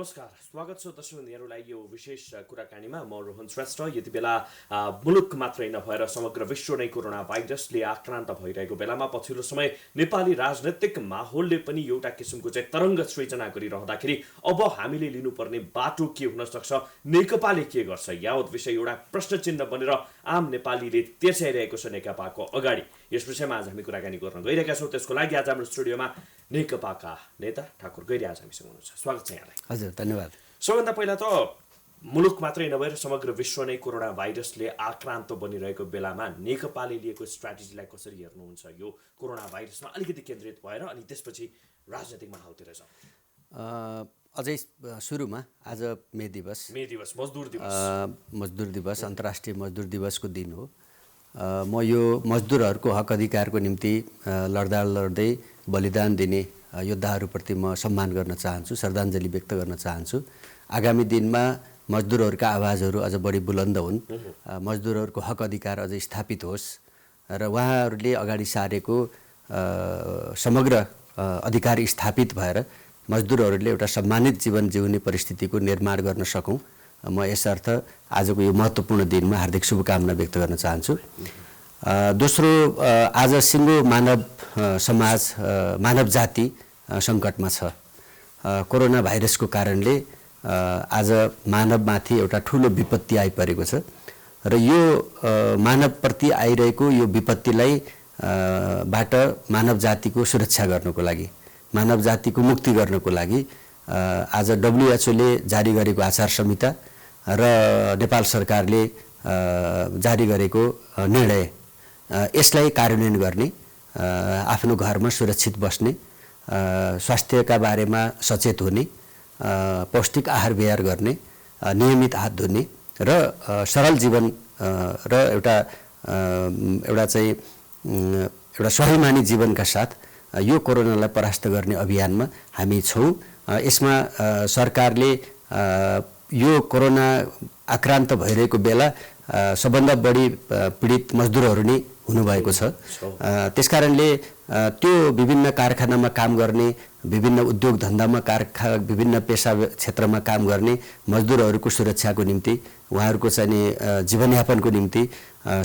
नमस्कार, स्वागत छ दर्शकहरूलाई यो विशेष कुराकानीमा। म रोहन श्रेष्ठ। यति बेला मुलुक मात्रै नभएर समग्र विश्व नै कोरोना भाइरसले आक्रान्त भइरहेको बेलामा पछिल्लो समय नेपाली राजनैतिक माहौलले पनि एउटा किसिमको चाहिँ तरङ्ग सृजना गरिरहँदाखेरि अब हामीले लिनुपर्ने बाटो के हुन सक्छ, नेकपाले के गर्छ, यावत विषय एउटा प्रश्न चिन्ह बनेर आम नेपालीले तेर्स्याइरहेको छ नेकपाको अगाडि। यस विषयमा आज हामी कुराकानी गर्न गइरहेका छौँ। त्यसको लागि आज हाम्रो स्टुडियोमा नेकपाका नेता ठाकुर गैरी आज हामीसँग हुनुहुन्छ। स्वागत छ यहाँलाई। हजुर, धन्यवाद। सबैभन्दा पहिला त मुलुक मात्रै नभएर समग्र विश्व नै कोरोना भाइरसले आक्रान्त बनिरहेको बेलामा नेकपाले लिएको स्ट्राटेजीलाई कसरी हेर्नुहुन्छ? यो कोरोना भाइरसमा अलिकति केन्द्रित भएर अनि त्यसपछि राजनैतिक माहौलतिर जाउँ। अझै सुरुमा आज मे दिवस मजदुर दिवस अन्तर्राष्ट्रिय मजदुर दिवसको दिन हो। म यो मजदुरहरूको हक अधिकारको निम्ति लड्दै बलिदान दिने योद्धाहरूप्रति म सम्मान गर्न चाहन्छु, श्रद्धाञ्जली व्यक्त गर्न चाहन्छु। आगामी दिनमा मजदुरहरूका आवाजहरू अझ बढी बुलन्द हुन्, मजदुरहरूको हक अधिकार अझ स्थापित होस् र उहाँहरूले अगाडि सारेको समग्र अधिकार स्थापित भएर मजदुरहरूले एउटा सम्मानित जीवन जिउने परिस्थितिको निर्माण गर्न सकौँ। म यसर्थ आजको यो महत्त्वपूर्ण दिनमा हार्दिक शुभकामना व्यक्त गर्न चाहन्छु। दोस्रो, आज सिङ्गो मानव समाज, मानव जाति सङ्कटमा छ। कोरोना भाइरसको कारणले आज मानवमाथि एउटा ठुलो विपत्ति आइपरेको छ र यो मानवप्रति आइरहेको यो विपत्तिलाई बाट मानव जातिको सुरक्षा गर्नको लागि, मानव जातिको मुक्ति गर्नको लागि आज WHO ले जारी गरेको आचार संहिता र नेपाल सरकारले जारी गरेको निर्णय, यसलाई कार्यान्वयन गर्ने, आफ्नो घरमा सुरक्षित बस्ने, स्वास्थ्यका बारेमा सचेत हुने, पौष्टिक आहार विहार गर्ने, नियमित हात धुने र सरल जीवन र एउटा स्वाभिमानी जीवनका साथ यो कोरोनालाई परास्त गर्ने अभियानमा हामी छौँ। यसमा सरकारले यो कोरोना आक्रान्त भइरहेको बेला सबभन्दा बढी पीडित मजदुरहरू नै हुनुभएको छ। त्यसकारणले त्यो विभिन्न कारखानामा काम गर्ने, विभिन्न उद्योग धन्दामा विभिन्न पेसा क्षेत्रमा काम गर्ने मजदुरहरूको सुरक्षाको निम्ति, उहाँहरूको चाहिँ जीवनयापनको निम्ति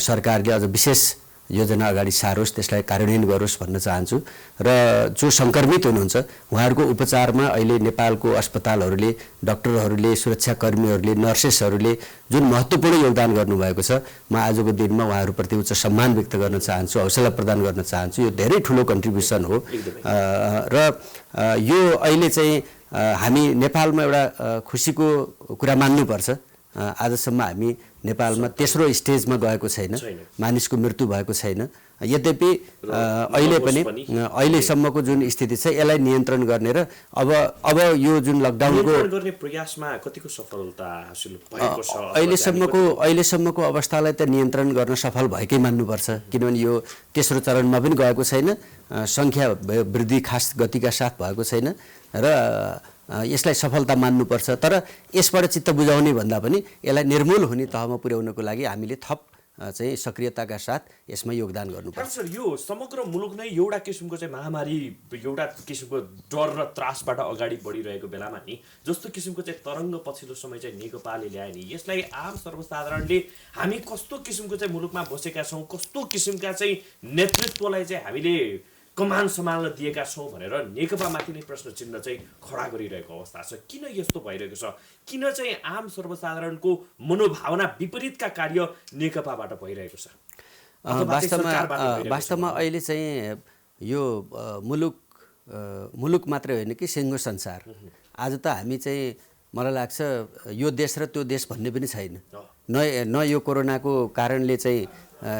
सरकारले अझ विशेष योजना अगाडि सारोस्, त्यसलाई कार्यान्वयन गरोस् भन्न चाहन्छु। र जो सङ्क्रमित हुनुहुन्छ उहाँहरूको उपचारमा अहिले नेपालको अस्पतालहरूले, डाक्टरहरूले, सुरक्षाकर्मीहरूले, नर्सेसहरूले जुन महत्त्वपूर्ण योगदान गर्नुभएको छ, म आजको दिनमा उहाँहरूप्रति उच्च सम्मान व्यक्त गर्न चाहन्छु, हौसला प्रदान गर्न चाहन्छु। यो धेरै ठुलो कन्ट्रिब्युसन हो र यो अहिले चाहिँ हामी नेपालमा एउटा खुसीको कुरा मान्नुपर्छ। आजसम्म हामी नेपालमा तेस्रो स्टेजमा गएको छैन, मानिसको मृत्यु भएको छैन। यद्यपि अहिले पनि अहिलेसम्मको जुन स्थिति छ यसलाई नियन्त्रण गर्ने र अब यो जुन लकडाउनको गर्ने प्रयासमा कतिको सफलता हासिल भएको छ? अहिलेसम्मको अवस्थालाई त नियन्त्रण गर्न सफल भएकै मान्नुपर्छ, किनभने यो तेस्रो चरणमा पनि गएको छैन, सङ्ख्या वृद्धि खास गतिका साथ भएको छैन र यसलाई सफलता मान्नुपर्छ। तर यसबाट चित्त बुझाउने भन्दा पनि यसलाई निर्मूल हुने तहमा पुर्याउनको लागि हामीले थप चाहिँ सक्रियताका साथ यसमा योगदान गर्नुपर्छ। सर, यो समग्र मुलुक नै एउटा किसिमको चाहिँ महामारी, एउटा किसिमको डर र त्रासबाट अगाडि बढिरहेको बेलामा नि जस्तो किसिमको चाहिँ तरङ्ग पछिल्लो समय चाहिँ नेकपाले ल्याए नि, यसलाई आम सर्वसाधारणले हामी कस्तो किसिमको चाहिँ मुलुकमा बसेका छौँ, कस्तो किसिमका चाहिँ नेतृत्वलाई चाहिँ हामीले कमान सम्हाल्न दिएका छौँ भनेर नेकपामाथि नै प्रश्न चिन्ह चाहिँ खडा गरिरहेको अवस्था छ। किन यस्तो भइरहेको छ? किन चाहिँ आम सर्वसाधारणको मनोभावना विपरीतका कार्य नेकपाबाट भइरहेको छ? वास्तवमा अहिले चाहिँ यो मुलुक मात्रै होइन कि सिङ्गो संसार। आज त हामी चाहिँ मलाई लाग्छ यो देश र त्यो देश भन्ने पनि छैन। न यो कोरोनाको कारणले चाहिँ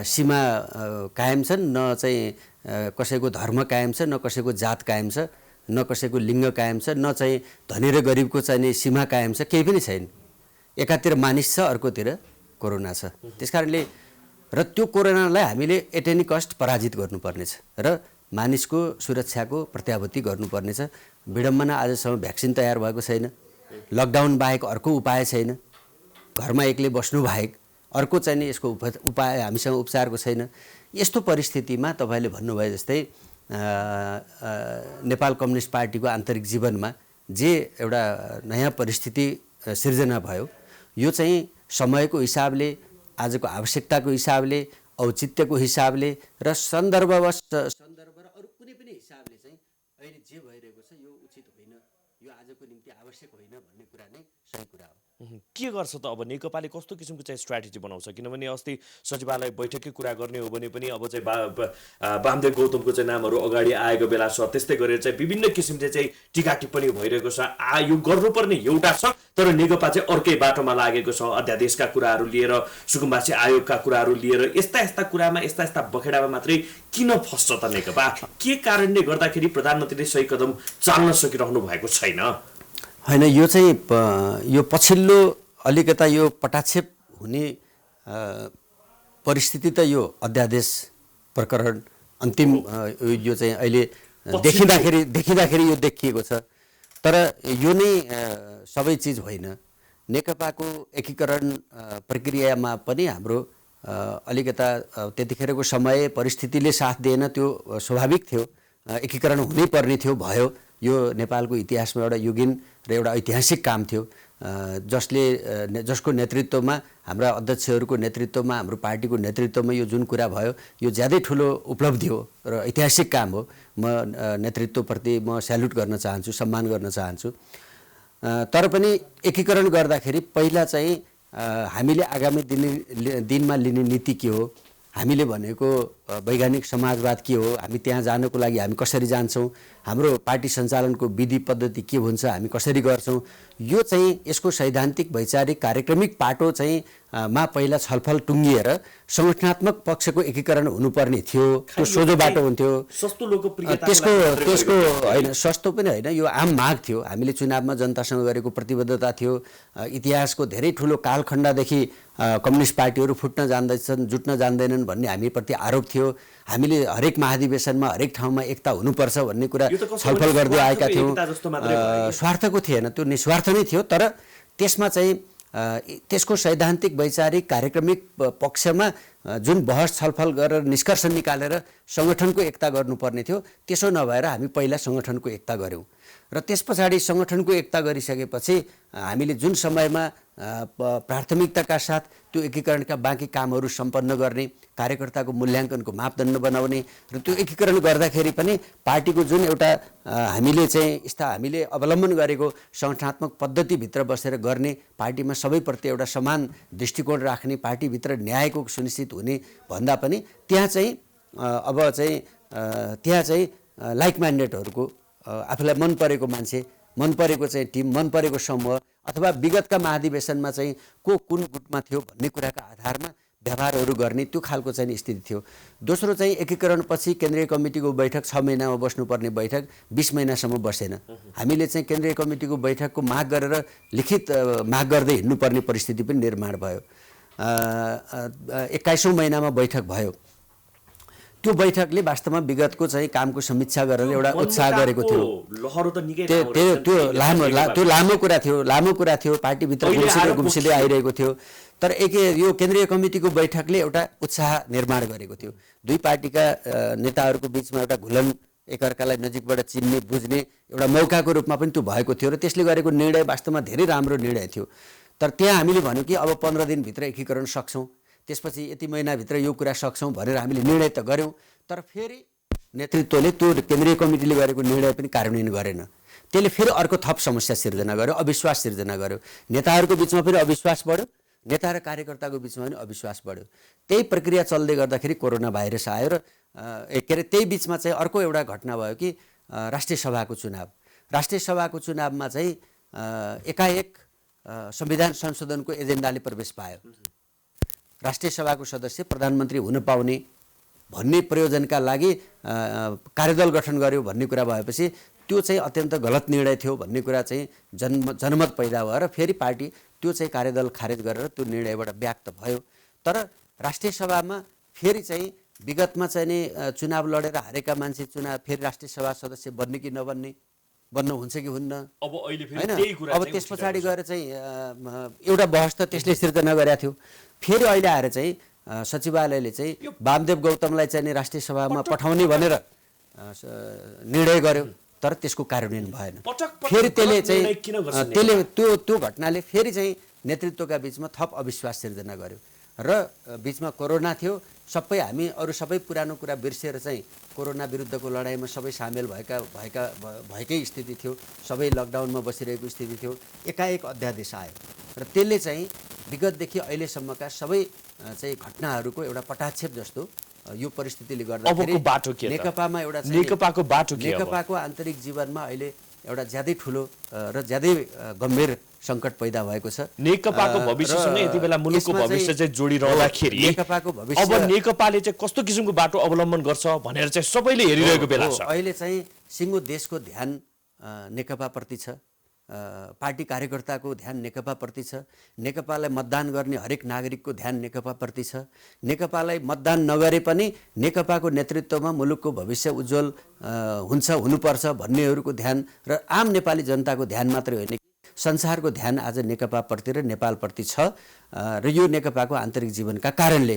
सीमा कायम छन्, न चाहिँ कसैको धर्म कायम छ, न कसैको जात कायम छ, न कसैको लिङ्ग कायम छ, न चाहिँ धनी र गरिबको चाहिँ सीमा कायम छ, केही पनि छैन। एकातिर मानिस छ, अर्कोतिर कोरोना छ। त्यसकारणले र त्यो कोरोनालाई हामीले एट एनी कस्ट पराजित गर्नुपर्नेछ र मानिसको सुरक्षाको प्रत्याभूति गर्नुपर्नेछ। विडम्बना आजसम्म भ्याक्सिन तयार भएको छैन, लकडाउन बाहेक अर्को उपाय छैन, घरमा एक्लै बस्नु बाहेक अर्को चाहिँ यसको उपाय हामीसँग उपचारको छैन। यस्तो परिस्थितिमा तपाईँले भन्नुभयो जस्तै नेपाल कम्युनिस्ट पार्टीको आन्तरिक जीवनमा जे एउटा नयाँ परिस्थिति सिर्जना भयो यो चाहिँ समयको हिसाबले, आजको आवश्यकताको हिसाबले, औचित्यको हिसाबले र सन्दर्भ र अरू कुनै पनि हिसाबले चाहिँ अहिले जे भइरहेको छ यो उचित होइन, यो आजको निम्ति आवश्यक होइन भन्ने कुरा नै सही कुरा हो। के गर्छ त अब नेकपाले कस्तो किसिमको चाहिँ स्ट्राटेजी बनाउँछ? किनभने अस्ति सचिवालय बैठककै कुरा गर्ने हो भने पनि अब चाहिँ वामदेव गौतमको चाहिँ नामहरू अगाडि आएको बेला छ, त्यस्तै गरेर चाहिँ विभिन्न किसिमले चाहिँ टीका टिप्पणी भइरहेको छ। यो गर्नुपर्ने एउटा छ, तर नेकपा चाहिँ अर्कै बाटोमा लागेको छ। अध्यादेशका कुराहरू लिएर, सुकुम्बासी आयोगका कुराहरू लिएर, यस्ता यस्ता कुरामा, यस्ता यस्ता बखेडामा मात्रै किन फस्छ त नेकपा? के कारणले गर्दाखेरि प्रधानमन्त्रीले सही कदम चाल्न सकिरहनु भएको छैन? होइन, यो चाहिँ यो पछिल्लो अलिकता यो पटाक्षेप हुने परिस्थिति त यो अध्यादेश प्रकरण अन्तिम यो चाहिँ अहिले देखिँदाखेरि यो देखिएको छ। तर यो नै सबै चिज होइन। नेकपाको एकीकरण प्रक्रियामा पनि हाम्रो अलिकता त्यतिखेरको समय परिस्थितिले साथ दिएन, त्यो स्वाभाविक थियो, एकीकरण हुनै पर्ने थियो, भयो। यो नेपालको इतिहासमा एउटा युगीन र एउटा ऐतिहासिक काम थियो, जसको नेतृत्वमा, हाम्रा अध्यक्षहरूको नेतृत्वमा, हाम्रो पार्टीको नेतृत्वमा यो जुन कुरा भयो यो ज्यादै ठुलो उपलब्धि हो र ऐतिहासिक काम हो। म नेतृत्वप्रति म स्याल्युट गर्न चाहन्छु, सम्मान गर्न चाहन्छु। तर पनि एकीकरण गर्दाखेरि पहिला चाहिँ हामीले आगामी दिनमा लिने नीति के हो, हामीले भनेको वैज्ञानिक समाजवाद के हो, हामी त्यहाँ जानको लागि हामी कसरी जान्छौँ, हाम्रो पार्टी सञ्चालनको विधि पद्धति के हुन्छ, हामी कसरी गर्छौँ, यो चाहिँ यसको सैद्धान्तिक वैचारिक कार्यक्रमिक पाटो चाहिँ मा पहिला छलफल टुङ्गिएर संगठनात्मक पक्षको एकीकरण हुनुपर्ने थियो। त्यो सोझो बाटो हुन्थ्यो। त्यसको होइन, सस्तो पनि होइन, यो आम माग थियो। हामीले चुनावमा जनतासँग गरेको प्रतिबद्धता थियो। इतिहासको धेरै ठुलो कालखण्डदेखि कम्युनिस्ट पार्टीहरू फुट्न जान्दैछन्, जुट्न जान्दैनन् भन्ने हामीप्रति आरोप थियो। हामीले हरेक महाधिवेशनमा, हरेक ठाउँमा एकता हुनुपर्छ भन्ने कुरा छलफल गर्दै आएका थियौँ। स्वार्थको थिएन, त्यो निस्वार्थ नै थियो। तर त्यसमा चाहिँ त्यसको सैद्धान्तिक वैचारिक कार्यक्रमिक पक्षमा जुन बहस छलफल गरेर निष्कर्ष निकालेर सङ्गठनको एकता गर्नुपर्ने थियो, त्यसो नभएर हामी पहिला सङ्गठनको एकता गऱ्यौँ र त्यस पछाडि सङ्गठनको एकता गरिसकेपछि हामीले जुन समयमा प्राथमिकताका साथ त्यो एकीकरणका बाँकी कामहरू सम्पन्न गर्ने, कार्यकर्ताको मूल्याङ्कनको मापदण्ड बनाउने र त्यो एकीकरण गर्दाखेरि पनि पार्टीको जुन एउटा हामीले अवलम्बन गरेको सङ्गठनात्मक पद्धतिभित्र बसेर गर्ने, पार्टीमा सबैप्रति एउटा समान दृष्टिकोण राख्ने, पार्टीभित्र न्यायको सुनिश्चित हुने भन्दा पनि त्यहाँ चाहिँ लाइक माइन्डेडहरूको, आफूलाई मन परेको मान्छे, मन परेको चाहिँ टिम, मन परेको समूह अथवा विगतका महाधिवेशनमा चाहिँ को कुन गुटमा थियो भन्ने कुराका आधारमा व्यवहारहरू गर्ने, त्यो खालको चाहिँ स्थिति थियो। दोस्रो चाहिँ एकीकरणपछि केन्द्रीय कमिटीको बैठक 6 महिनामा बस्नुपर्ने बैठक 20 महिनासम्म बसेन। हामीले चाहिँ केन्द्रीय कमिटीको बैठकको माग गरेर लिखित माग गर्दै हिँड्नुपर्ने परिस्थिति पनि निर्माण भयो। 21औं महिनामा बैठक भयो। त्यो बैठकले वास्तवमा विगतको चाहिँ कामको समीक्षा गरेर एउटा उत्साह गरेको थियो। त्यो लामो कुरा थियो, पार्टीभित्र गुम्सिँदै आइरहेको थियो। तर यो केन्द्रीय कमिटीको बैठकले एउटा उत्साह निर्माण गरेको थियो। दुई पार्टीका नेताहरूको बिचमा एउटा घुलन, एकअर्कालाई नजिकबाट चिन्ने, बुझ्ने एउटा मौकाको रूपमा पनि त्यो भएको थियो र त्यसले गरेको निर्णय वास्तवमा धेरै राम्रो निर्णय थियो। तर त्यहाँ हामीले भन्यो कि अब 15 दिनभित्र एकीकरण सक्छौँ, त्यसपछि यति महिनाभित्र यो कुरा सक्छौँ भनेर हामीले निर्णय त गऱ्यौँ। तर फेरि नेतृत्वले त्यो केन्द्रीय कमिटीले गरेको निर्णय पनि कार्यान्वयन गरेन। त्यसले फेरि अर्को थप समस्या सिर्जना गर्यो, अविश्वास सिर्जना गर्यो। नेताहरूको बिचमा पनि अविश्वास बढ्यो, नेता र कार्यकर्ताको बिचमा पनि अविश्वास बढ्यो। त्यही प्रक्रिया चल्दै गर्दाखेरि कोरोना भाइरस आयो र त्यही बिचमा चाहिँ अर्को एउटा घटना भयो कि राष्ट्रिय सभाको चुनावमा चाहिँ एकाएक संविधान संशोधनको एजेन्डाले प्रवेश पायो। राष्ट्रिय सभाको सदस्य प्रधानमन्त्री हुन पाउने भन्ने प्रयोजनका लागि कार्यदल गठन गर्यो भन्ने कुरा भएपछि त्यो चाहिँ अत्यन्त गलत निर्णय थियो भन्ने कुरा चाहिँ जनमत पैदा भएर फेरि पार्टी त्यो चाहिँ कार्यदल खारेज गरेर त्यो निर्णयबाट व्यक्त भयो। तर राष्ट्रिय सभामा फेरि चाहिँ विगतमा चाहिँ नि चुनाव लडेर हारेका मान्छे फेरि राष्ट्रिय सभा सदस्य बन्ने कि नबन्ने, बन्न हुन्छ कि हुन्न, अब त्यस पछाडि गएर चाहिँ एउटा बहस त त्यसले सिर्जना गरेको थियो। फेरि अहिले आएर चाहिँ सचिवालयले चाहिँ वामदेव गौतमलाई चाहिँ राष्ट्रिय सभामा पठाउने भनेर निर्णय गर्यो। तर त्यसको कार्यान्वयन भएन। पटक फेरि त्यसले गलत चाहिँ निर्णय किन गर्छ त्यसले त्यो घटनाले फेरि चाहिँ नेतृत्वका बिचमा थप अविश्वास सिर्जना गर्यो र बिचमा कोरोना थियो। सबै हामी अरू सबै पुरानो कुरा बिर्सेर चाहिँ कोरोना विरुद्धको लडाइँमा सबै सामेल भएकै स्थिति थियो। सबै लकडाउनमा बसिरहेको स्थिति थियो। एकाएक अध्यादेश आयो र त्यसले चाहिँ विगतदेखि अहिलेसम्मका सबै चाहिँ घटनाहरूको एउटा पटाक्षेप जस्तो यो परिस्थितिले गर्दाखेरि अबको बाटो के त? नेकपामा एउटा नेकपाको बाटो के अब? नेकपाको आन्तरिक जीवनमा अहिले एउटा ज्यादै ठुलो र ज्यादै गम्भीर सङ्कट पैदा भएको छ। नेकपाको भविष्यसँग यति बेला मुलुकको भविष्य चाहिँ जोडिरहँदाखेरि नेकपाको भविष्य अब नेकपाले चाहिँ कस्तो किसिमको बाटो अवलम्बन गर्छ भनेर चाहिँ सबैले हेरिरहेको बेला छ। अहिले चाहिँ सिङ्गो देशको ध्यान नेकपाप्रति छ। पार्टी कार्यकर्ताको ध्यान नेकपाप्रति छ। नेकपालाई मतदान गर्ने हरेक नागरिकको ध्यान नेकपाप्रति छ। नेकपालाई मतदान नगरे पनि नेकपाको नेतृत्वमा मुलुकको भविष्य उज्जवल हुन्छ, हुनुपर्छ भन्नेहरूको ध्यान र आम नेपाली जनताको ध्यान मात्रै होइन, संसारको ध्यान आज नेकपाप्रति र नेपालप्रति छ र यो नेकपाको आन्तरिक जीवनका कारणले।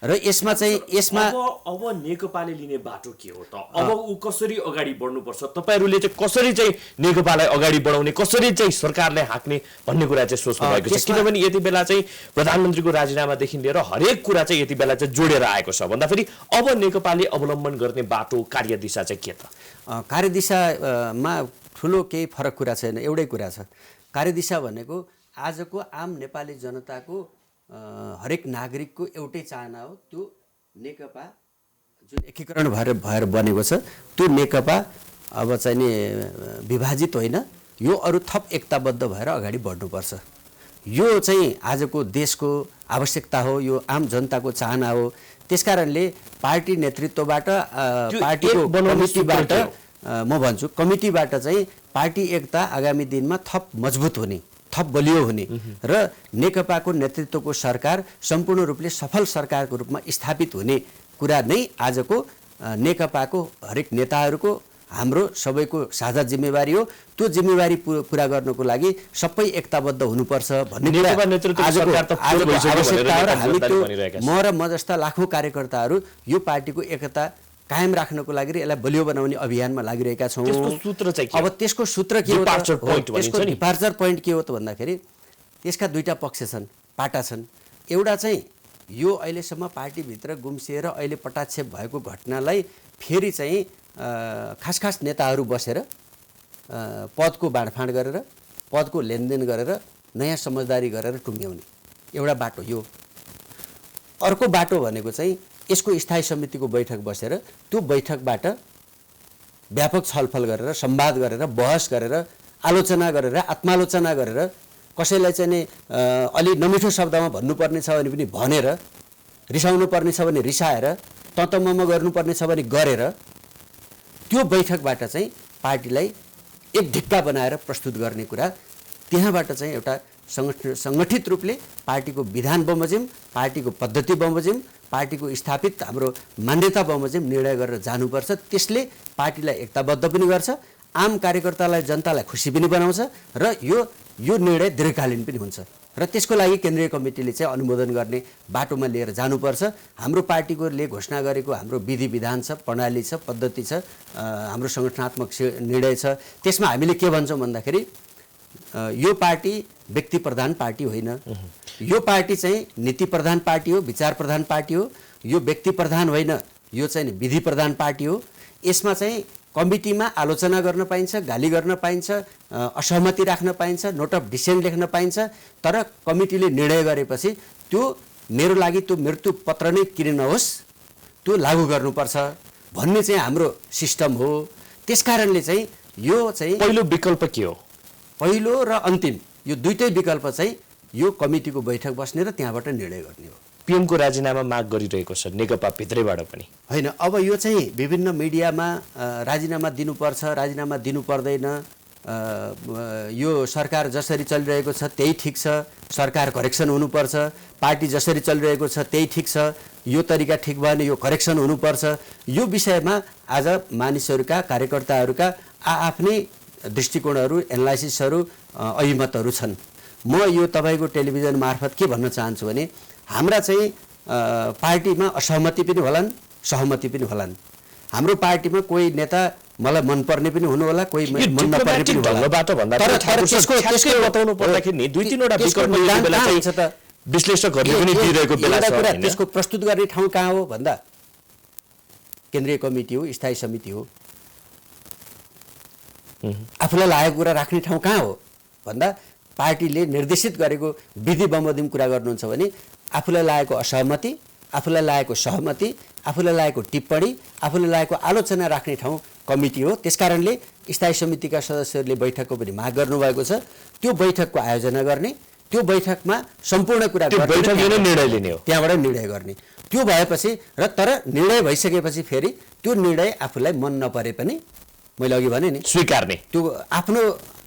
र यसमा अब नेकपाले लिने बाटो के हो त? अब ऊ कसरी अगाडि बढ्नुपर्छ? तपाईँहरूले चाहिँ कसरी चाहिँ नेकपालाई अगाडि बढाउने, कसरी चाहिँ सरकारलाई हाँक्ने भन्ने कुरा चाहिँ सोच्नु भएको छ? किनभने यति बेला चाहिँ प्रधानमन्त्रीको राजीनामादेखि लिएर हरेक कुरा चाहिँ यति बेला चाहिँ जोडेर आएको छ भन्दाखेरि अब नेकपाले अवलम्बन गर्ने बाटो, कार्यदिशा चाहिँ के त? कार्यदिशामा ठुलो केही फरक कुरा छैन, एउटै कुरा छ। कार्यदिशा भनेको आजको आम नेपाली जनताको हरेक नागरिकको एउटै चाहना हो। त्यो नेकपा जुन एकीकरण भएर बनेको छ त्यो नेकपा अब चाहिँ नि विभाजित होइन, यो अरू थप एकताबद्ध भएर अगाडि बढ्नुपर्छ। यो चाहिँ आजको देशको आवश्यकता हो, यो आम जनताको चाहना हो। त्यसकारणले पार्टी नेतृत्वबाट पार्टीको कमिटीबाट म भन्छु कमिटीबाट चाहिँ पार्टी एकता आगामी दिनमा थप मजबुत हुने, थप बलियो हुने र नेकपाको नेतृत्वको सरकार सम्पूर्ण रूपले सफल सरकारको रूपमा स्थापित हुने कुरा नै आजको नेकपाको हरेक नेताहरूको, हाम्रो सबैको साझा जिम्मेवारी हो। त्यो जिम्मेवारी पुरा गर्नको लागि सबै एकताबद्ध हुनुपर्छ भन्ने कुरा आजको आवश्यकता हो। र हामी त्यो म जस्ता लाखौँ कार्यकर्ताहरू यो पार्टीको एकता कायम राख्नको लागि र यसलाई बलियो बनाउने अभियानमा लागिरहेका छौँ। अब त्यसको सूत्र के हो? त्यसको डिपार्चर पोइन्ट के हो त भन्दाखेरि त्यसका दुईटा पक्ष छन्, पाटा छन्। एउटा चाहिँ यो अहिलेसम्म पार्टीभित्र गुम्सिएर अहिले पटाक्षेप भएको घटनालाई फेरि चाहिँ खास नेताहरू बसेर पदको बाँडफाँड गरेर, पदको लेनदेन गरेर, नयाँ समझदारी गरेर टुङ्ग्याउने एउटा बाटो यो। अर्को बाटो भनेको चाहिँ यसको स्थायी समितिको बैठक बसेर त्यो बैठकबाट व्यापक छलफल गरेर, संवाद गरेर, बहस गरेर, आलोचना गरेर, आत्मालोचना गरेर, कसैलाई चाहिँ नि अलि नमिठो शब्दमा भन्नुपर्ने छ भने पनि भनेर, रिसाउनु पर्ने छ भने रिसाएर, ततमम गर्नुपर्ने छ भने गरेर त्यो बैठकबाट चाहिँ पार्टीलाई एक ढिक्का बनाएर प्रस्तुत गर्ने कुरा, त्यहाँबाट चाहिँ एउटा सङ्गठित रूपले पार्टीको विधान बमोजिम, पार्टीको पद्धति बमोजिम, पार्टीको स्थापित हाम्रो मान्यता बमोजिम निर्णय गरेर जानुपर्छ। त्यसले पार्टीलाई एकताबद्ध पनि गर्छ, आम कार्यकर्तालाई, जनतालाई खुसी पनि बनाउँछ र यो निर्णय दीर्घकालीन पनि हुन्छ। र त्यसको लागि केन्द्रीय कमिटीले चाहिँ अनुमोदन गर्ने बाटोमा लिएर जानुपर्छ। हाम्रो पार्टीकोले घोषणा गरेको हाम्रो विधि विधान छ, प्रणाली छ, पद्धति छ, हाम्रो सङ्गठनात्मक निर्णय छ। त्यसमा हामीले के भन्छौँ भन्दाखेरि यो पार्टी व्यक्ति प्रधान पार्टी होइन, यो पार्टी चाहिँ नीति प्रधान पार्टी हो, विचार प्रधान पार्टी हो। यो व्यक्ति प्रधान होइन, यो चाहिँ विधि प्रधान पार्टी हो। यसमा चाहिँ कमिटीमा आलोचना गर्न पाइन्छ, गाली गर्न पाइन्छ, असहमति राख्न पाइन्छ, नोट अफ डिसेन्ट लेख्न पाइन्छ, तर कमिटीले निर्णय गरेपछि त्यो मेरो लागि त्यो मृत्यु पत्र नै किन नहोस्, त्यो लागू गर्नुपर्छ भन्ने चाहिँ हाम्रो सिस्टम हो। त्यसकारणले चाहिँ यो चाहिँ पहिलो विकल्प के हो? पहिलो र अन्तिम यो दुईटै विकल्प चाहिँ यो कमिटीको बैठक बस्ने र त्यहाँबाट निर्णय गर्ने हो। पीएमको राजीनामा माग गरिरहेको छ नेकपा भित्रैबाट पनि होइन। अब यो चाहिँ विभिन्न मिडियामा राजीनामा दिनुपर्छ, राजीनामा दिनु पर्दैन, यो सरकार जसरी चलिरहेको छ त्यही ठिक छ, सरकार करेक्सन हुनुपर्छ, पार्टी जसरी चलिरहेको छ त्यही ठिक छ, यो तरिका ठिक भएन, यो करेक्सन हुनुपर्छ, यो विषयमा आज मानिसहरूका, कार्यकर्ताहरूका आफ्नै दृष्टिकोणहरू, एनालाइसिसहरू, अभिमतहरू छन्। म यो तपाईँको टेलिभिजन मार्फत के भन्न चाहन्छु भने हाम्रा चाहिँ पार्टीमा असहमति पनि होलान्, सहमति पनि होलान्। हाम्रो पार्टीमा कोही नेता मलाई मनपर्ने पनि हुनु होला, कोही मन नपर्ने पनि होला। ढङ्गबाट भन्दा त्यसको बताउनु पर्दाखेरि नि 2-3 वटा विकल्प यति बेला चाहिँ विश्लेषकहरूले पनि दिइरहेको बेला छ हैन। त्यसको प्रस्तुत गर्ने ठाउँ कहाँ हो भन्दा केन्द्रीय कमिटी हो, स्थायी समिति हो। आफूलाई लागेको कुरा राख्ने ठाउँ कहाँ हो भन्दा पार्टीले निर्देशित गरेको विधि बमोजिम कुरा गर्नुहुन्छ भने आफूलाई लागेको असहमति, आफूलाई लागेको सहमति, आफूलाई लागेको टिप्पणी, आफूलाई लागेको आलोचना राख्ने ठाउँ कमिटी हो। त्यसकारणले स्थायी समितिका सदस्यहरूले बैठकको पनि माग गर्नुभएको छ। त्यो बैठकको आयोजना गर्ने, त्यो बैठकमा सम्पूर्ण कुरा निर्णय लिने हो, त्यहाँबाट निर्णय गर्ने। त्यो भएपछि र तर निर्णय भइसकेपछि फेरि त्यो निर्णय आफूलाई मन नपरे पनि मैले अघि भने नि स्वीकार्ने, त्यो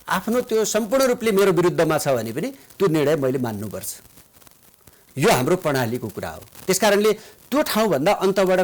आफ्नो त्यो सम्पूर्ण रूपले मेरो विरुद्धमा छ भने पनि त्यो निर्णय मैले मान्नुपर्छ। यो हाम्रो प्रणालीको कुरा हो। त्यसकारणले त्यो ठाउँभन्दा अन्तबाट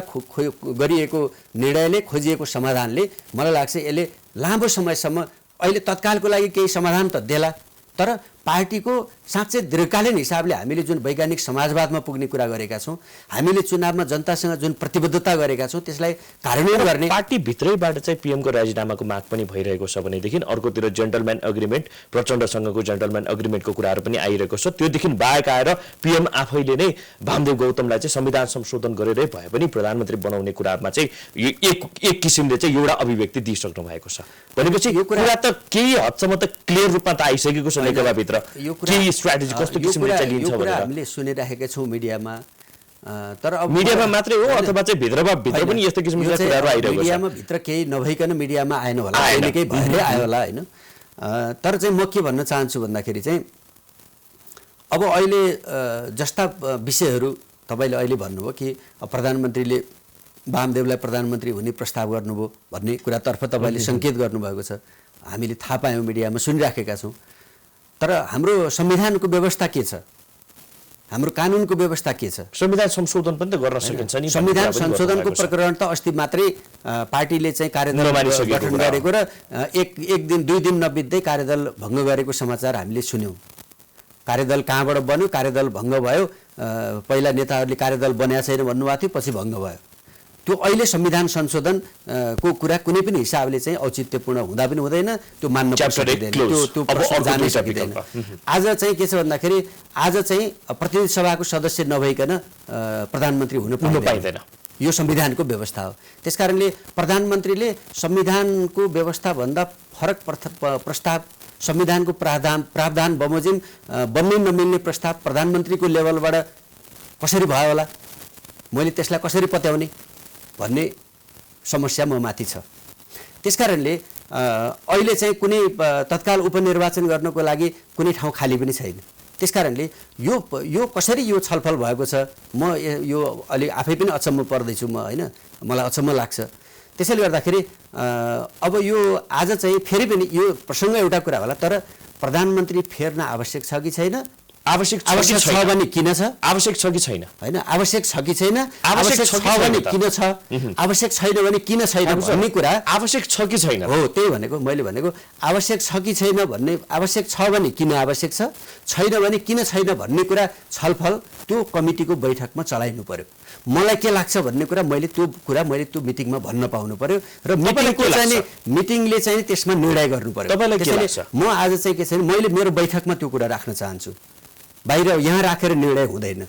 गरिएको निर्णयले, खोजिएको समाधानले मलाई लाग्छ यसले लामो समयसम्म, अहिले तत्कालको लागि केही समाधान त देला, तर पार्टीको साँच्चै दीर्घकालीन हिसाबले हामीले जुन वैज्ञानिक समाजवादमा पुग्ने कुरा गरेका छौँ, हामीले चुनावमा जनतासँग जुन प्रतिबद्धता गरेका छौँ त्यसलाई कार्यान्वयन गर्ने। पार्टीभित्रैबाट चाहिँ पीएमको राजीनामाको माग पनि भइरहेको छ भनेदेखि अर्कोतिर जेन्टलम्यान एग्रिमेन्ट, प्रचण्डसँगको जेन्टलम्यान एग्रिमेन्टको कुराहरू पनि आइरहेको छ। त्योदेखि बाहेक आएर पीएम आफैले नै वामदेव गौतमलाई चाहिँ संविधान संशोधन गरेरै भए पनि प्रधानमन्त्री बनाउने कुरामा चाहिँ एक किसिमले चाहिँ एउटा अभिव्यक्ति दिइसक्नु भएको छ। भनेपछि यो कुरा त केही हदसम्म त क्लियर रूपमा त आइसकेको छ नेकपाभित्र। के स्ट्र्याटेजी कस्तो किसिमले चलिन्छ भनेर हामीले सुनिरहेका छौँ मिडियामा। तर अब मिडियामा मात्रै हो अथवा चाहिँ भित्र पनि यस्तो किसिमको कुराहरू आइरहेको छ। मिडियामा भित्र केही नभइकन मिडियामा आएन होला, केही भएरै आयो होला हैन। तर चाहिँ म के भन्न चाहन्छु भन्दाखेरि चाहिँ अब अहिले जस्ता विषयहरू तपाईले अहिले भन्नुभयो कि प्रधानमन्त्रीले वामदेवलाई प्रधानमन्त्री हुने प्रस्ताव गर्नुभयो भन्ने कुरातर्फ तपाईले संकेत गर्नुभएको छ। हामीले थाहा पायौँ, मिडियामा सुनिराखेका छौँ। तर हाम्रो संविधानको व्यवस्था के छ, हाम्रो कानुनको व्यवस्था के छ? संविधान संशोधन पनि त गर्न सकिन्छ नि। संविधान संशोधनको प्रकरण त अस्ति मात्रै पार्टीले चाहिँ कार्यदल गठन गरेको र एक दिन 2 दिन नबित्दै कार्यदल भङ्ग गरेको समाचार हामीले सुन्यौँ। कार्यदल कहाँबाट बन्यो, कार्यदल भङ्ग भयो, पहिला नेताहरूले कार्यदल बनाएको छैन भन्नुभएको थियो, पछि भङ्ग भयो। त्यो अहिले संविधान संशोधन को कुरा कुनै पनि हिसाबले चाहिँ औचित्यपूर्ण हुँदा पनि हुँदैन, त्यो मान्न सकिँदैन, त्यो प्रश्न जानै सकिँदैन। आज चाहिँ के छ भन्दाखेरि आज चाहिँ प्रतिनिधि सभाको सदस्य नभइकन प्रधानमन्त्री हुन पाइँदैन। यो संविधानको व्यवस्था हो। त्यसकारणले प्रधानमन्त्रीले संविधानको व्यवस्थाभन्दा फरक प्रस्ताव, संविधानको प्रावधान बमोजिम बन्नै नमिल्ने प्रस्ताव प्रधानमन्त्रीको लेभलबाट कसरी भयो होला, मैले त्यसलाई कसरी पत्याउने भन्ने समस्या म माथि छ। त्यसकारणले अहिले चाहिँ कुनै तत्काल उपनिर्वाचन गर्नको लागि कुनै ठाउँ खाली पनि छैन। त्यसकारणले यो कसरी यो छलफल भएको छ, म यो अलि आफै पनि अचम्म पर्दैछु म हैन, मलाई अचम्म लाग्छ। त्यसैले गर्दाखेरि अब यो आज चाहिँ फेरि पनि यो प्रसङ्ग एउटा कुरा होला, तर प्रधानमन्त्री फेर्न आवश्यक छ कि छैन, आवश्यक छ भने किन छ, आवश्यक छ कि छैन हैन, आवश्यक छ कि छैन, आवश्यक छ भने किन छ, आवश्यक छैन भने किन छैन भन्ने कुरा, आवश्यक छ कि छैन हो। त्यही भनेको मैले भनेको आवश्यक छ कि छैन भन्ने, आवश्यक छ भने किन आवश्यक छ, छैन भने किन छैन भन्ने कुरा छलफल त्यो कमिटीको बैठकमा चलाइनु पर्यो। मलाई के लाग्छ भन्ने कुरा मैले त्यो मिटिङमा भन्न पाउनु पर्यो र मिटिङले चाहिँ त्यसमा निर्णय गर्नु पर्यो। म आज चाहिँ के छैन, मैले मेरो बैठकमा त्यो कुरा राख्न चाहन्छु, बाहिर यहाँ राखेर निर्णय हुँदैन।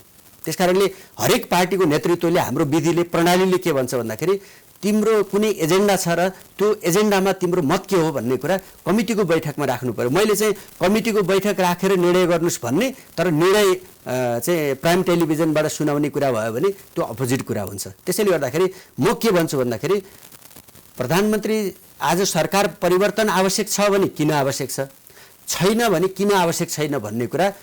त्यसकारणले हरेक पार्टीको नेतृत्वले, हाम्रो विधिले, प्रणालीले के भन्छ भन्दाखेरि तिम्रो कुनै एजेन्डा छ र त्यो एजेन्डामा तिम्रो मत के हो भन्ने कुरा कमिटीको बैठकमा राख्नु पर्यो। मैले चाहिँ कमिटीको बैठक राखेर निर्णय गर्नुस् भन्ने, तर निर्णय चाहिँ प्राइम टेलिभिजनबाट सुनाउने कुरा भयो भने त्यो अपोजिट कुरा हुन्छ। त्यसैले गर्दाखेरि म के भन्छु भन्दाखेरि प्रधानमन्त्री आज सरकार परिवर्तन आवश्यक छ भने किन आवश्यक छ, छैन भने किन आवश्यक छैन भन्ने कुरा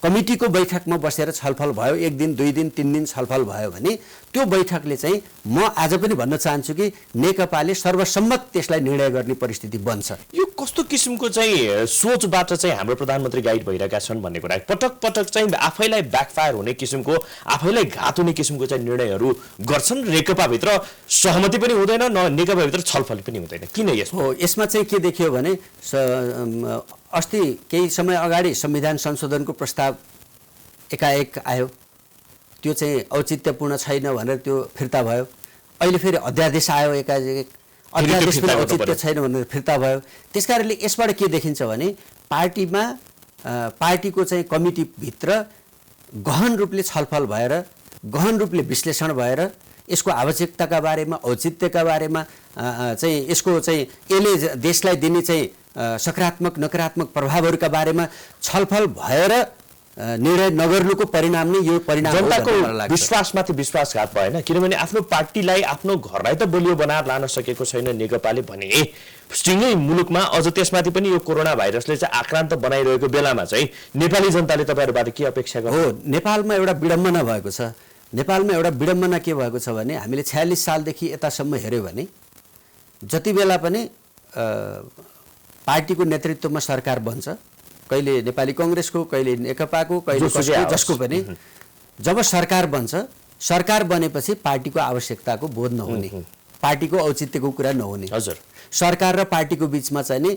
कमिटीको बैठकमा बसेर छलफल भयो, 1 दिन 2 दिन 3 दिन छलफल भयो भने त्यो बैठकले चाहिँ म आज पनि भन्न चाहन्छु कि नेकपाले सर्वसम्मत त्यसलाई निर्णय गर्ने परिस्थिति बन्छ। यो कस्तो किसिमको चाहिँ सोचबाट चाहिँ हाम्रो प्रधानमन्त्री गाइड भइरहेका छन् भन्ने कुरा पटक पटक चाहिँ आफैलाई ब्याकफायर हुने किसिमको, आफैलाई घात हुने किसिमको चाहिँ निर्णयहरू गर्छन्। नेकपाभित्र सहमति पनि हुँदैन, नेकपाभित्र छलफल पनि हुँदैन, किन यसो? यसमा चाहिँ के देखियो भने अस्ति केही समय अगाडि संविधान संशोधनको प्रस्ताव एकाएक आयो, त्यो चाहिँ औचित्यपूर्ण छैन भनेर त्यो फिर्ता भयो। अहिले फेरि अध्यादेश आयो एकाएक, अध्यादेश पनि फिर्ता गर्नु औचित्य पर्यो। छैन भनेर फिर्ता भयो। त्यसकारणले यसबाट के देखिन्छ भने पार्टीको चाहिँ कमिटीभित्र गहन रूपले छलफल भएर गहन रूपले विश्लेषण भएर यसको आवश्यकताका बारेमा औचित्यका बारेमा चाहिँ यसको चाहिँ यसले देशलाई दिने चाहिँ सकारात्मक नकारात्मक प्रभावहरूका बारेमा छलफल भएर निर्णय नगर्नुको परिणाम नै यो परिणाम हो जनताको भन्ने मलाई लाग्छ। विश्वासमाथि विश्वासघात भएन, किनभने आफ्नो पार्टीलाई आफ्नो घरलाई त बलियो बनाएर लान सकेको छैन नेकपाले भने सँगै मुलुकमा अझ त्यसमाथि पनि यो कोरोना भाइरसले चाहिँ आक्रान्त बनाइरहेको बेलामा चाहिँ नेपाली जनताले तपाईँहरूबाट के अपेक्षा गर्छ? हो, नेपालमा एउटा विडम्बना भएको छ। नेपालमा एउटा विडम्बना के भएको छ भने हामीले 46 सालदेखि यतासम्म हेऱ्यो भने जति बेला पनि पार्टीको नेतृत्वमा सरकार बन्छ, कहिले नेपाली कांग्रेसको, कहिले नेकपाको, कहिले जसको पनि, जब सरकार बन्छ, सरकार बनेपछि पार्टीको आवश्यकताको बोध नहुने, पार्टीको औचित्यको कुरा नहुने। हजुर, सरकार र पार्टीको बीचमा चाहिँ नि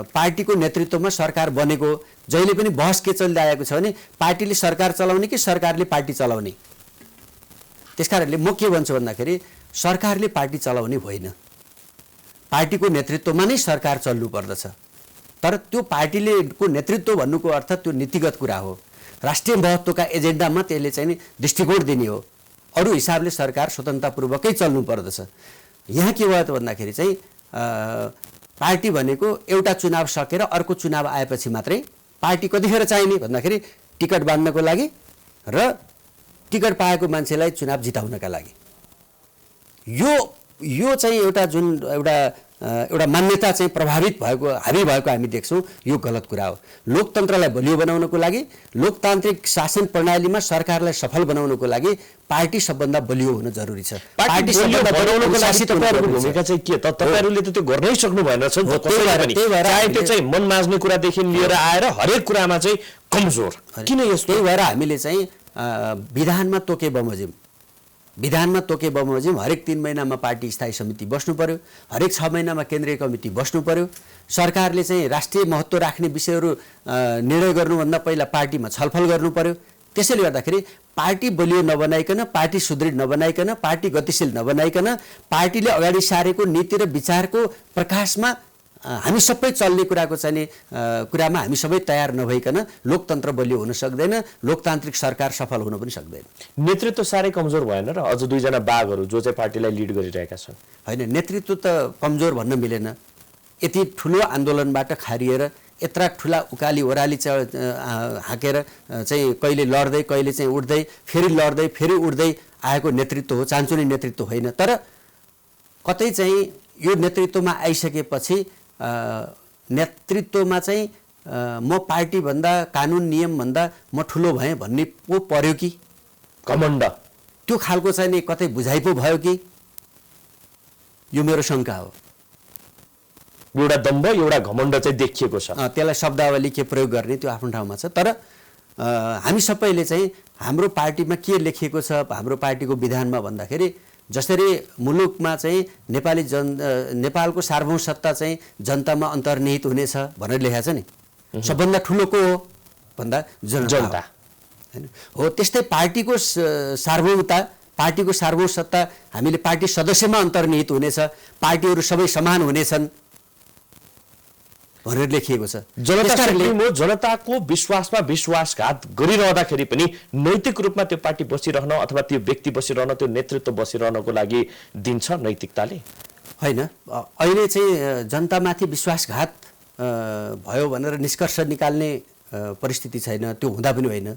पार्टीको नेतृत्वमा सरकार बनेको जहिले पनि बहस के चलिरहेको छ भने पार्टीले सरकार चलाउने कि सरकारले पार्टी चलाउने। त्यसकारणले म के भन्छु भन्दाखेरि सरकारले पार्टी चलाउने होइन, पार्टीको नेतृत्वमा नै सरकार चल्नु पर्दछ। तर त्यो पार्टीले को नेतृत्व भन्नुको अर्थ त्यो नीतिगत कुरा हो, राष्ट्रिय महत्त्वका एजेन्डामा त्यसले चाहिँ नि दृष्टिकोण दिने हो। अरू हिसाबले सरकार स्वतन्त्रतापूर्वकै चल्नु पर्दछ। यहाँ के भयो त भन्दाखेरि चाहिँ पार्टी भनेको एउटा चुनाव सकेर अर्को चुनाव आएपछि मात्रै पार्टी कतिखेर चाहिने भन्दाखेरि टिकट बाँध्नको लागि र टिकट पाएको मान्छेलाई चुनाव जिताउनका लागि। यो चाहिँ एउटा जुन एउटा मान्यता चाहिँ प्रभावित भएको हावी भएको हामी देख्छौँ, यो गलत कुरा हो। लोकतन्त्रलाई बलियो बनाउनको लागि, लोकतान्त्रिक शासन प्रणालीमा सरकारलाई सफल बनाउनको लागि पार्टी सबभन्दा बलियो हुन जरुरी छ। पार्टी सबभन्दा बनाउनको लागि तपाईहरुको भूमिका चाहिँ के त? तपाईहरुले त त्यो गर्नै सक्नु भएन छ नि त कसैले पनि। चाहे त्यो चाहिँ मन माझ्ने कुरादेखि लिएर आएर हरेक कुरामा चाहिँ कमजोर किन यस्तो? त्यही भएर हामीले चाहिँ विधानमा तोके बमोजिम हरेक 3 महिनामा पार्टी स्थायी समिति बस्नु पर्यो, हरेक 6 महिनामा केन्द्रीय कमिटी बस्नु पर्यो। सरकारले चाहिँ राष्ट्रिय महत्त्व राख्ने विषयहरू निर्णय गर्नुभन्दा पहिला पार्टीमा छलफल गर्नु पर्यो। त्यसैले गर्दाखेरि पार्टी बलियो नबनाइकन, पार्टी सुदृढ नबनाइकन, पार्टी गतिशील नबनाइकन, पार्टीले अगाडि सारेको नीति र विचारको प्रकाशमा हामी सबै चल्ने कुराको चाहिँ कुरामा हामी सबै तयार नभइकन लोकतन्त्र बलियो हुन सक्दैन, लोकतान्त्रिक सरकार सफल हुन पनि सक्दैन। नेतृत्व साह्रै कमजोर भएन र अझ 2 जना बाघहरू जो चाहिँ पार्टीलाई लिड गरिरहेका छन्। हैन, नेतृत्व त कमजोर भन्न मिलेन। यति ठुलो आन्दोलनबाट खारिएर यत्रा ठुला उकाली ओराली हाँकेर चाहिँ कहिले लड्दै कहिले चाहिँ उड्दै फेरि लड्दै फेरि उड्दै आएको नेतृत्व हो, चान्चुने नेतृत्व होइन। तर कतै चाहिँ यो नेतृत्वमा आइसकेपछि नेतृत्वमा चाहिँ म पार्टी भन्दा कानुन नियम भन्दा म ठुलो भएँ भन्ने पो पर्यो कि घमण्ड, त्यो खालको चाहिँ नि कतै बुझाइ पो भयो कि, यो मेरो शङ्का हो। एउटा दम्भ एउटा घमण्ड चाहिँ देखिएको छ। त्यसलाई शब्दावली के प्रयोग गर्ने त्यो आफ्नो ठाउँमा छ। तर हामी सबैले चाहिँ हाम्रो पार्टीमा के लेखिएको छ, हाम्रो पार्टीको विधानमा भन्दाखेरि जसरी मुलुकमा चाहिँ नेपालको सार्वभौम सत्ता चाहिँ जनतामा अन्तर्निहित हुनेछ भनेर लेखेको छ नि, सबभन्दा ठुलो को हो भन्दा जनता हैन हो। त्यस्तै पार्टीको सार्वभौमता, पार्टीको सार्वभौम सत्ता हामीले पार्टी सदस्यमा अन्तर्निहित हुनेछ, पार्टीहरू सबै समान हुनेछन् भनेर लेखिएको छ। जनताको विश्वासमा विश्वासघात गरिरहँदाखेरि पनि नैतिक रूपमा त्यो पार्टी बसिरहन अथवा त्यो व्यक्ति बसिरहन, त्यो नेतृत्व बसिरहनको लागि दिन्छ नैतिकताले? होइन, अहिले चाहिँ जनतामाथि विश्वासघात भयो भनेर निष्कर्ष निकाल्ने परिस्थिति छैन, त्यो हुँदा पनि होइन।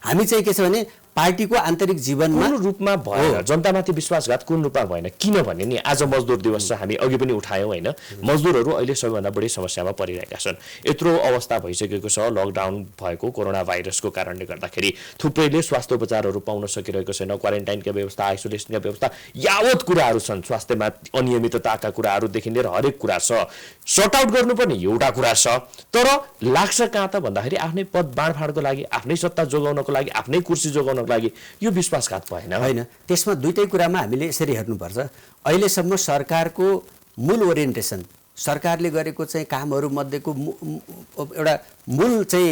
हामी चाहिँ के छ भने पार्टीको आन्तरिक जीवनमा कुन रूपमा भएन, जनतामाथि विश्वासघात कुन रूपमा भएन? किनभने नि आज मजदुर दिवस छ, हामी अघि पनि उठायौँ होइन। मजदुरहरू अहिले सबैभन्दा बढी समस्यामा परिरहेका छन्। यत्रो अवस्था भइसकेको छ लकडाउन भएको कोरोना भाइरसको कारणले गर्दाखेरि, थुप्रैले स्वास्थ्य उपचारहरू पाउन सकिरहेको छैन, क्वारेन्टाइनका व्यवस्था, आइसोलेसनका व्यवस्था, यावत कुराहरू छन्। स्वास्थ्यमा अनियमितताका कुराहरूदेखि लिएर हरेक कुरा छ। सर्ट आउट गर्नुपर्ने एउटा कुरा छ, तर लाग्छ कहाँ त भन्दाखेरि आफ्नै पद बाँडफाँडको लागि, आफ्नै सत्ता जोगाउनको लागि, आफ्नै कुर्सी जोगाउनको लागि यो विश्वासघात भएन? होइन, त्यसमा दुईटै कुरामा हामीले यसरी हेर्नुपर्छ। अहिलेसम्म सरकारको मूल ओरिएन्टेसन, सरकारले गरेको चाहिँ कामहरू मध्येको एउटा मूल चाहिँ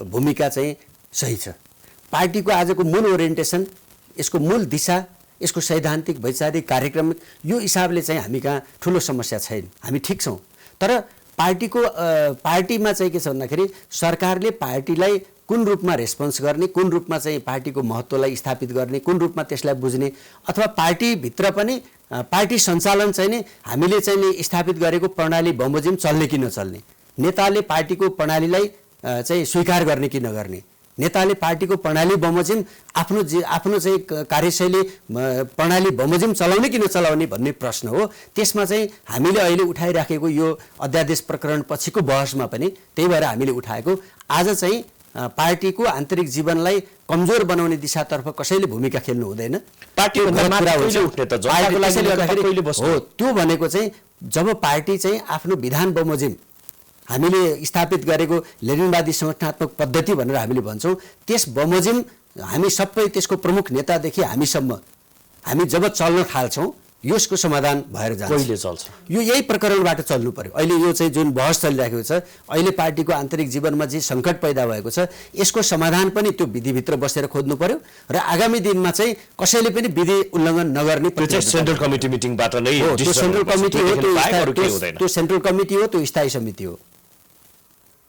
भूमिका चाहिँ सही छ। पार्टीको आजको मूल ओरिएन्टेसन, यसको मूल दिशा, यसको सैद्धान्तिक वैचारिक कार्यक्रम यो हिसाबले चाहिँ हामी कहाँ ठुलो समस्या छैन, हामी ठिक छौँ। तर पार्टीमा चाहिँ के छ भन्दाखेरि सरकारले पार्टीलाई कुन रूपमा रेस्पोन्स गर्ने, कुन रूपमा चाहिँ पार्टीको महत्त्वलाई स्थापित गर्ने, कुन रूपमा त्यसलाई बुझ्ने, अथवा पार्टीभित्र पनि पार्टी सञ्चालन चाहिँ नि हामीले चाहिँ नि स्थापित गरेको प्रणाली बमोजिम चल्ने कि नचल्ने, नेताले पार्टीको प्रणालीलाई चाहिँ स्वीकार गर्ने कि नगर्ने, नेताले पार्टीको प्रणाली बमोजिम आफ्नो चाहिँ कार्यशैली प्रणाली बमोजिम चलाउने कि नचलाउने भन्ने प्रश्न हो। त्यसमा चाहिँ हामीले अहिले उठाइराखेको यो अध्यादेश प्रकरण पछिको बहसमा पनि त्यही भएर हामीले उठाएको आज चाहिँ पार्टीको आन्तरिक जीवनलाई कमजोर बनाउने दिशातर्फ कसैले भूमिका खेल्नु हुँदैन। हो त्यो भनेको चाहिँ जब पार्टी चाहिँ आफ्नो विधान बमोजिम हामीले स्थापित गरेको लेनिनवादी संगठनात्मक पद्धति भनेर हामीले भन्छौँ, त्यस बमोजिम हामी सबै त्यसको प्रमुख नेतादेखि हामीसम्म हामी जब चल्न थाल्छौँ यसको समाधान भएर जान्छ। कहिले चल्छ? यो यही प्रकरणबाट चल्नु पर्यो। अहिले यो चाहिँ जुन बहस चलिरहेको छ, अहिले पार्टीको आन्तरिक जीवनमा जे सङ्कट पैदा भएको छ यसको समाधान पनि त्यो विधिभित्र बसेर खोज्नु पर्यो र आगामी दिनमा चाहिँ कसैले पनि विधि उल्लङ्घन नगर्ने सेन्ट्रल कमिटी मिटिङबाट नै त्यो सेन्ट्रल कमिटी हो, त्यो सेन्ट्रल कमिटी हो, त्यो स्थायी समिति हो।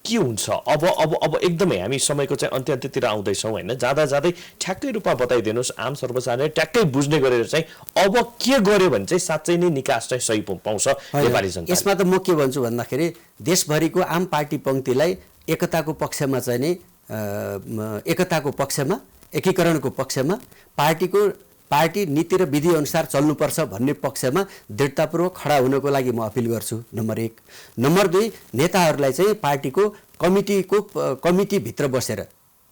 के हुन्छ अब एकदमै हामी समयको चाहिँ अन्त्यतिर आउँदैछौँ होइन, जाँदा जाँदै ठ्याक्कै रूपमा बताइदिनुहोस् आम सर्वसाधारणले ट्याक्कै बुझ्ने गरेर चाहिँ अब के गर्यो भने चाहिँ साँच्चै नै निकास चाहिँ सही पाउँछ नेपाली जनता। यसमा त म के भन्छु भन्दाखेरि देशभरिको आम पार्टी पङ्क्तिलाई एकताको पक्षमा चाहिँ नि एकताको पक्षमा एकीकरणको पक्षमा पार्टी नीति र विधि अनुसार चल्नुपर्छ भन्ने पक्षमा दृढतापूर्वक खडा हुनको लागि म अपिल गर्छु, नम्बर 1। नम्बर 2, नेताहरूलाई चाहिँ पार्टीको कमिटीभित्र बसेर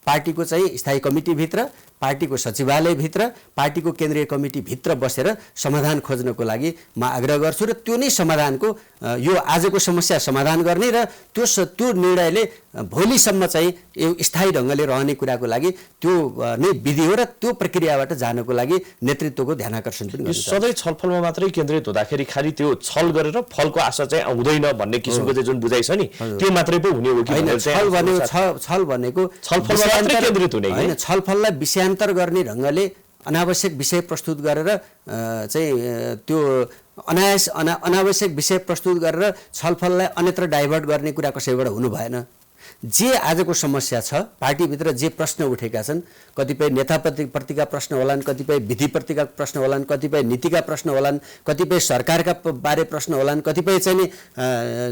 पार्टीको चाहिँ स्थायी कमिटीभित्र, पार्टीको सचिवालयभित्र, पार्टीको केन्द्रीय कमिटीभित्र बसेर समाधान खोज्नको लागि म आग्रह गर्छु र त्यो नै समाधानको यो आजको समस्या समाधान गर्ने र त्यो निर्णयले भोलिसम्म चाहिँ यो स्थायी ढङ्गले रहने कुराको लागि त्यो नै विधि हो र त्यो प्रक्रियाबाट जानको लागि नेतृत्वको ध्यानाकर्षण पनि गर्छ। सधैँ छलफलमा मात्रै केन्द्रित हुँदाखेरि खालि त्यो छल गरेर फलको आशा चाहिँ हुँदैन भन्ने किसिमको चाहिँ जुन बुझाइ छ नि त्यो मात्रै पो हुने हो कि छल भनेको छलफलमा मात्रै केन्द्रित हुने होइन, छलफललाई विषयान्तर गर्ने ढङ्गले अनावश्यक विषय प्रस्तुत गरेर चाहिँ त्यो अनावश्यक विषय प्रस्तुत गरेर छलफललाई अन्यत्र डाइभर्ट गर्ने कुरा कसैबाट हुनु भएन। जे आजको समस्या छ पार्टीभित्र जे प्रश्न उठेका छन्, कतिपय नेताप्रतिका प्रश्न होलान्, कतिपय विधिप्रतिका प्रश्न होलान्, कतिपय नीतिका प्रश्न होलान्, कतिपय सरकारका बारे प्रश्न होलान्, कतिपय चाहिँ नि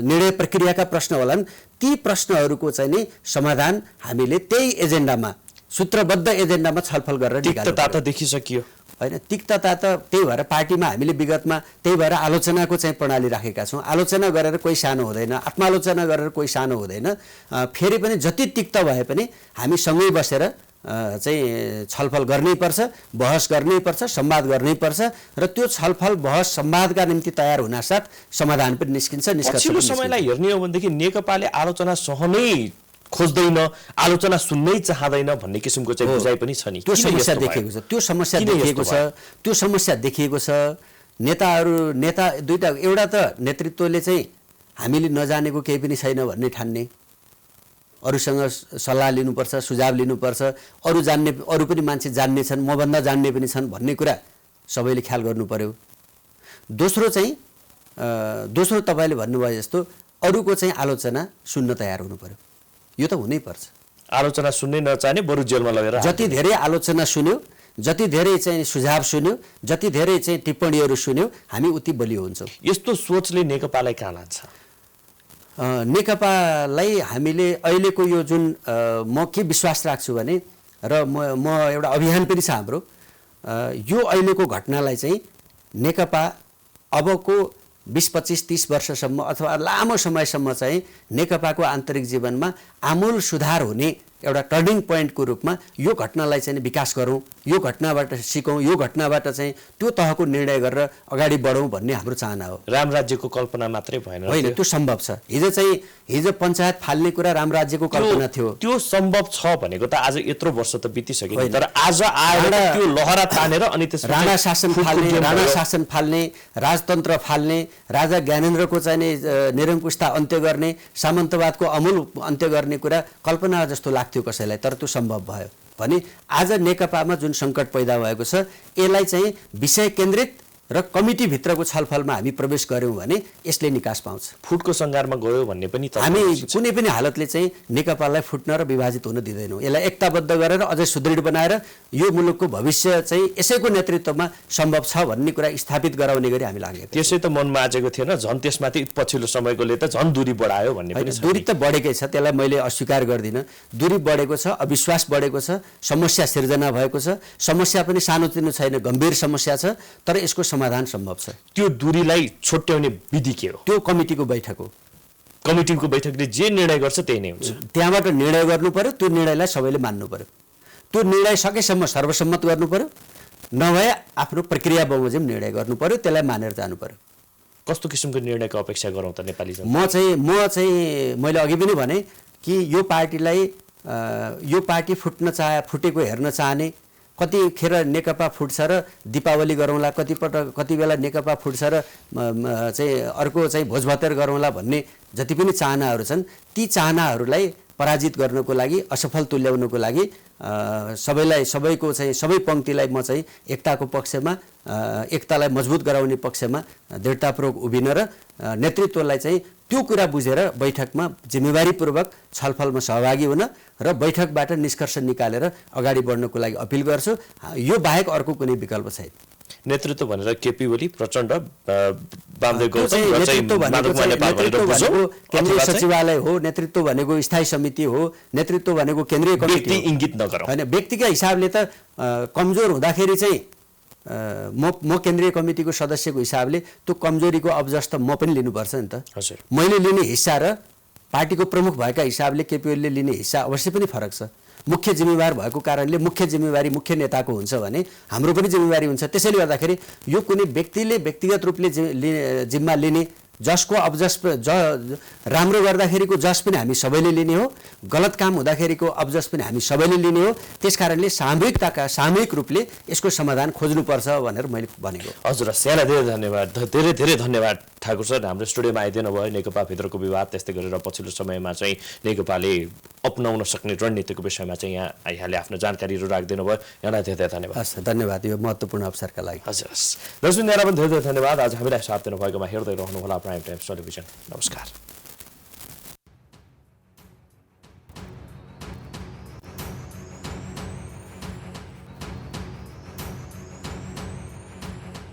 निर्णय प्रक्रियाका प्रश्न होलान्, ती प्रश्नहरूको चाहिँ नि समाधान हामीले त्यही एजेन्डामा सूत्रबद्ध एजेन्डामा छलफल गरेर तिक्तता त देखिसकियो होइन। तिक्तता त त्यही भएर पार्टीमा हामीले विगतमा त्यही भएर आलोचनाको चाहिँ प्रणाली राखेका छौँ। आलोचना गरेर कोही सानो हुँदैन, आत्मालोचना गरेर कोही सानो हुँदैन। फेरि पनि जति तिक्त भए पनि हामी सँगै बसेर चाहिँ छलफल गर्नैपर्छ, बहस गर्नैपर्छ, संवाद गर्नैपर्छ र त्यो छलफल बहस संवादका निम्ति तयार हुनासाथ समाधान पनि निस्किन्छ। पछिल्लो समयलाई हेर्ने हो भनेदेखि नेकपाले आलोचना सहनै खोज्दैन, आलोचना सुन्नै चाहँदैन भन्ने किसिमको चाहिँ बुझाइ पनि छ नि। त्यो समस्या देखिएको छ, त्यो समस्या देखिएको छ। नेता दुईटा, एउटा त नेतृत्वले चाहिँ हामीले नजानेको केही पनि छैन भन्ने ठान्ने, अरूसँग सल्लाह लिनुपर्छ, सुझाव लिनुपर्छ, अरू पनि मान्छे जान्ने छन्, मभन्दा जान्ने पनि छन् भन्ने कुरा सबैले ख्याल गर्नु पर्यो। दोस्रो तपाईँले भन्नुभयो जस्तो अरूको चाहिँ आलोचना सुन्न तयार हुनु पर्यो। यो त हुनैपर्छ। आलोचना सुन्नै नचाहने बरु जेलमा लगेर जति धेरै आलोचना सुन्यो, जति धेरै चाहिँ सुझाव सुन्यो, जति धेरै चाहिँ टिप्पणीहरू सुन्यो, हामी उति बलियो हुन्छौँ। यस्तो सोचले नेकपालाई कहाँ लान्छ? नेकपालाई हामीले अहिलेको यो जुन म के विश्वास राख्छु भने, र म एउटा अभियान पनि छ हाम्रो, यो अहिलेको घटनालाई चाहिँ नेकपा अबको 20-25-30 वर्षसम्म अथवा लामो समयसम्म चाहिँ नेकपाको आन्तरिक जीवनमा आमूल सुधार हुने एउटा टर्निङ पोइन्टको रूपमा यो घटनालाई चाहिँ विकास गरौँ, यो घटनाबाट सिकौँ, यो घटनाबाट चाहिँ त्यो तहको निर्णय गरेर अगाडि बढौँ भन्ने हाम्रो चाहना हो। राम राज्यको कल्पना मात्रै भएन, होइन, त्यो सम्भव छ। हिजो पञ्चायत फाल्ने कुरा राम राज्यको कल्पना थियो, त्यो सम्भव छ भनेको त आज यत्रो वर्ष त बितिसक्यो, तर आज आएर त्यो लहरा तानेर अनि त्यसपछि राणा शासन फाल्ने, राजतन्त्र फाल्ने, राजा ज्ञानेन्द्रको चाहिँ निरङ्कुशता अन्त्य गर्ने, सामन्तवादको अमूल अन्त्य गर्ने कुरा कल्पना जस्तो लाग्थ्यो कसैलाई, तर त्यो सम्भव भयो। भने आज नेकपामा जुन सङ्कट पैदा भएको छ यसलाई चाहिँ विषय केन्द्रित र कमिटीभित्रको छलफलमा हामी प्रवेश गऱ्यौँ भने यसले निकास पाउँछ। फुटको सङ्घारमा गयो भन्ने पनि हामी कुनै पनि हालतले चाहिँ नेकपालाई फुट्न र विभाजित हुन दिँदैनौँ। यसलाई एकताबद्ध गरेर अझै सुदृढ बनाएर यो मुलुकको भविष्य चाहिँ यसैको नेतृत्वमा सम्भव छ भन्ने कुरा स्थापित गराउने गरी हामी लागेका थियौँ। त्यसै त मनमा आएको थिएन, झन् त्यसमाथि पछिल्लो समयकोले त झन् दूरी बढायो भन्ने पनि छ। दूरी त बढेकै छ, त्यसलाई मैले अस्वीकार गर्दिनँ। दूरी बढेको छ, अविश्वास बढेको छ, समस्या सिर्जना भएको छ। समस्या पनि सानोतिनो छैन, गम्भीर समस्या छ, तर यसको समाधान सम्भव छ। त्यो दूरीलाई छोट्याउने विधि के हो? त्यो कमिटीको बैठक हो। कमिटीको बैठकले जे निर्णय गर्छ त्यही नै हुन्छ। त्यहाँबाट निर्णय गर्नु पर्यो, त्यो निर्णयलाई सबैले मान्नु पर्यो। त्यो निर्णय सकेसम्म सर्वसम्मत गर्नु पर्यो, नभए आफ्नो प्रक्रिया बमोजिम निर्णय गर्नु पर्यो, त्यसलाई मानेर जानु पर्यो। कस्तो किसिमको निर्णयको अपेक्षा गरौँ त नेपाली जनता? म चाहिँ मैले अघि पनि भने कि यो पार्टी फुटेको हेर्न चाहने, कतिखेर नेकपा फुट्छ र दीपावली गरौँला, कति बेला नेकपा फुट्छ र चाहिँ अर्को चाहिँ भोजभतेर गरौँला भन्ने जति पनि चाहनाहरू छन्, ती चाहनाहरूलाई पराजित गर्नको लागि, असफल तुल्याउनको लागि सबैको चाहिँ सबै पङ्क्तिलाई म चाहिँ एकताको पक्षमा, एकतालाई मजबुत गराउने पक्षमा दृढतापूर्वक उभिन र नेतृत्वलाई चाहिँ त्यो कुरा बुझेर बैठकमा जिम्मेवारीपूर्वक छलफलमा सहभागी हुन र बैठकबाट निष्कर्ष निकालेर अगाडि बढ्नको लागि अपिल गर्छु। यो बाहेक अर्को कुनै विकल्प छैन। नेतृत्व भनेर केपी ओली, प्रचण्ड, वामदेव गौतम केन्द्रीय सचिवालय हो, नेतृत्व भनेको स्थायी समिति हो, नेतृत्व भनेको केन्द्रीय कमिटी इङ्गित नगरौँ होइन। व्यक्तिका हिसाबले त कमजोर हुँदाखेरि चाहिँ म केन्द्रीय कमिटीको सदस्यको हिसाबले त्यो कमजोरीको अब्जस त म पनि लिनुपर्छ नि त। हजुर, मैले लिने हिस्सा र पार्टीको प्रमुख भएका हिसाबले केपी ओलीले लिने हिस्सा अवश्य पनि फरक छ। मुख्य जिम्मेवार भएको कारणले मुख्य जिम्मेवारी मुख्य नेताको हुन्छ भने हाम्रो पनि जिम्मेवारी हुन्छ। त्यसैले गर्दाखेरि यो कुनै व्यक्तिले व्यक्तिगत रूपले जिम्मा लिने, जसको अब्जस राम्रो गर्दाखेरिको जस पनि हामी सबैले लिने हो, गलत काम हुँदाखेरिको अब्जस पनि हामी सबैले लिने हो। त्यसकारणले सामूहिक रूपले यसको समाधान खोज्नुपर्छ भनेर मैले भनेको। हजुर, यहाँलाई धेरै धन्यवाद, धेरै धेरै धन्यवाद ठाकुर सर। हाम्रो स्टुडियोमा आइदिनु भयो। नेकपा भित्रको विवाद, त्यस्तै गरेर पछिल्लो समयमा चाहिँ नेकपाले अपनाउन सक्ने रणनीतिको विषयमा चाहिँ यहाँले आफ्नो जानकारीहरू राखिदिनु भयो। यहाँलाई धेरै धेरै धन्यवाद। हस्, धन्यवाद यो महत्त्वपूर्ण अवसरका लागि। हजुर, हस्। दर्शक यहाँलाई पनि धेरै धेरै धन्यवाद। आज हामीलाई साथ दिनुभएकोमा हेर्दै रहनुहोला प्राइम टाइम्स टेलिभिजन। नमस्कार।